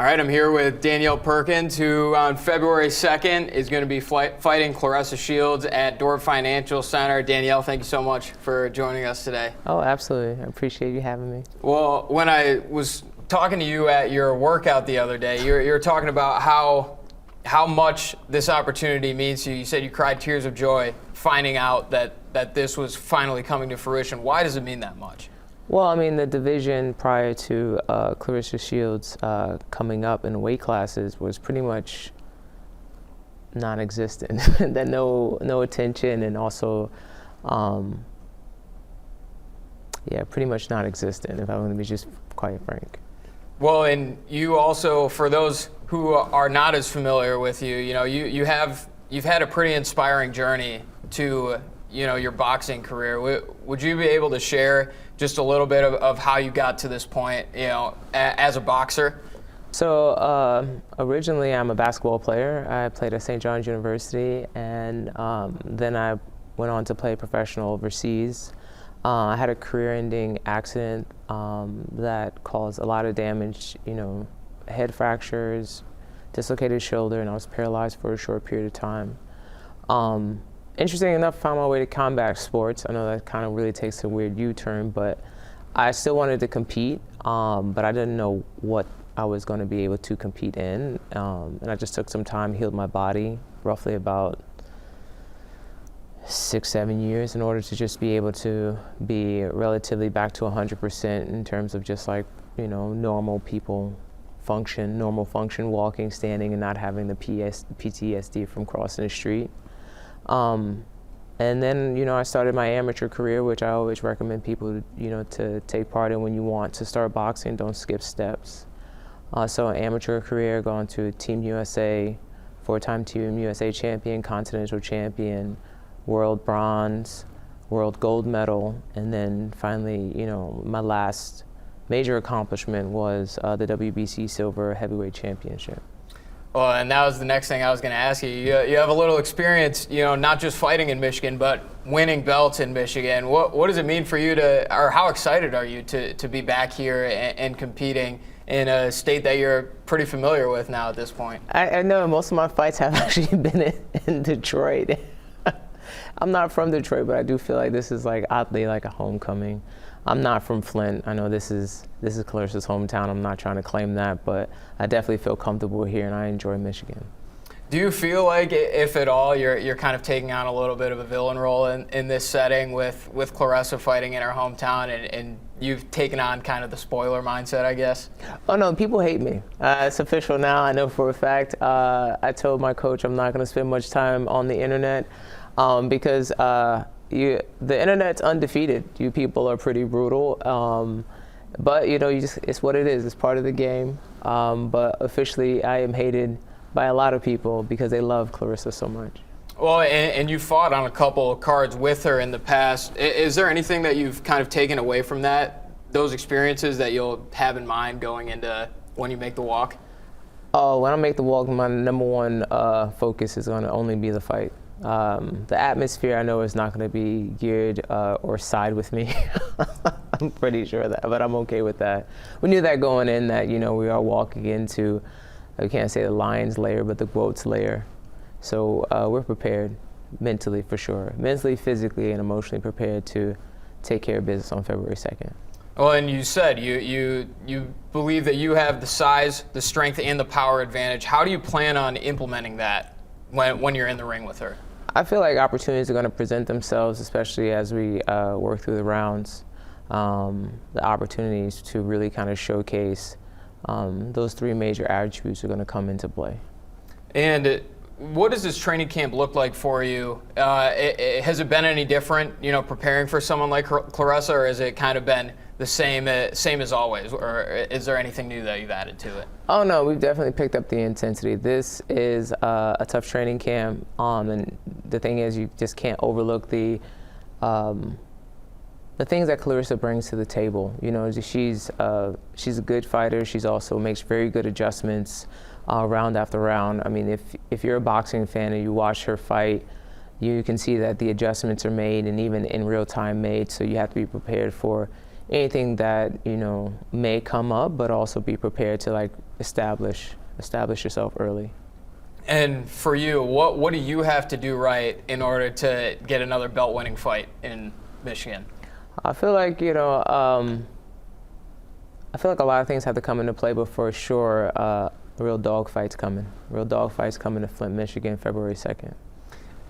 All right, I'm here with Danielle Perkins, who on February 2nd is going to be fighting Claressa Shields at Dort Financial Center. Danielle, thank you so much for joining us today. Oh, absolutely. I appreciate you having me. Well, when I was talking to you at your workout the other day, you were talking about how much this opportunity means to you. You said you cried tears of joy finding out that this was finally coming to fruition. Why does it mean that much? Well, I mean, the division prior to Claressa Shields coming up in the weight classes was pretty much non-existent. That no attention, and also, pretty much non-existent, if I'm going to be just quite frank. Well, and you also, for those who are not as familiar with you, you've had a pretty inspiring journey to your boxing career. Would you be able to share just a little bit of how you got to this point, as a boxer? So originally I'm a basketball player. I played at St. John's University, and then I went on to play professional overseas. I had a career-ending accident that caused a lot of damage, head fractures, dislocated shoulder, and I was paralyzed for a short period of time. Interesting enough, I found my way to combat sports. I know that kind of really takes a weird U-turn, but I still wanted to compete, but I didn't know what I was going to be able to compete in. And I just took some time, healed my body, roughly about 6-7 years, in order to just be able to be relatively back to 100% in terms of just like, normal people function, walking, standing, and not having the PTSD from crossing the street. And then, I started my amateur career, which I always recommend people, to take part in when you want to start boxing. Don't skip steps. So an amateur career, gone to Team USA, 4-time Team USA champion, continental champion, world bronze, world gold medal, and then finally, my last major accomplishment was the WBC Silver Heavyweight Championship. Well, and that was the next thing I was going to ask you. You have a little experience, not just fighting in Michigan, but winning belts in Michigan. What does it mean for you or how excited are you to be back here and competing in a state that you're pretty familiar with now at this point? I know most of my fights have actually been in Detroit. I'm not from Detroit, but I do feel like this is like oddly like a homecoming. I'm not from Flint. I know this is Claressa's hometown. I'm not trying to claim that, but I definitely feel comfortable here, and I enjoy Michigan. Do you feel like, if at all, you're kind of taking on a little bit of a villain role in this setting with Claressa fighting in her hometown, and you've taken on kind of the spoiler mindset, I guess? Oh no, people hate me. It's official now. I know for a fact. I told my coach I'm not going to spend much time on the internet because the internet's undefeated. You people are pretty brutal, but it's what it is. It's part of the game. But officially, I am hated by a lot of people because they love Claressa so much. Well, and you fought on a couple of cards with her in the past. Is there anything that you've kind of taken away from those experiences that you'll have in mind going into when you make the walk? Oh, when I make the walk, my number one focus is going to only be the fight. The atmosphere, I know, is not going to be geared or side with me. I'm pretty sure of that, but I'm okay with that. We knew that going in, that we are walking into, I can't say the lion's lair, but the goat's lair. So we're prepared mentally, for sure. Mentally, physically, and emotionally prepared to take care of business on February 2nd. Well, and you said you believe that you have the size, the strength, and the power advantage. How do you plan on implementing that when you're in the ring with her? I feel like opportunities are going to present themselves, especially as we work through the rounds. The opportunities to really kind of showcase those three major attributes are going to come into play. And what does this training camp look like for you? Has it been any different, preparing for someone like Claressa, or has it kind of been the same as always, or is there anything new that you've added to it? Oh no, we've definitely picked up the intensity. This is a tough training camp, and the thing is, you just can't overlook the things that Claressa brings to the table. She's a good fighter. She's also makes very good adjustments round after round. I mean, if you're a boxing fan and you watch her fight, you can see that the adjustments are made, and even in real time made. So you have to be prepared for anything that, you know, may come up, but also be prepared to like establish yourself early. And for you, what do you have to do right in order to get another belt-winning fight in Michigan? I feel like, you know, I feel like a lot of things have to come into play, but for sure, real dogfights coming. Real dogfights coming to Flint, Michigan, February 2nd.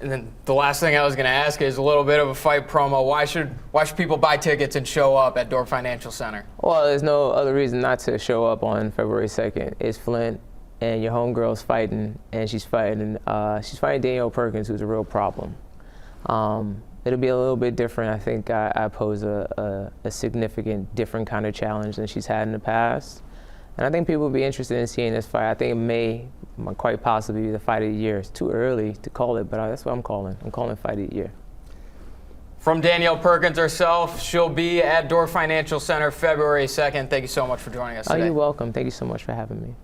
And then the last thing I was going to ask is a little bit of a fight promo. Why should people buy tickets and show up at Dort Financial Center? Well, there's no other reason not to show up on February 2nd. It's Flint, and your homegirl's fighting, and she's fighting Danielle Perkins, who's a real problem. It'll be a little bit different. I think I pose a significant different kind of challenge than she's had in the past. And I think people will be interested in seeing this fight. I think it may quite possibly be the fight of the year. It's too early to call it, but that's what I'm calling. I'm calling fight of the year. From Danielle Perkins herself, she'll be at Dort Financial Center February 2nd. Thank you so much for joining us today. Oh, you're welcome. Thank you so much for having me.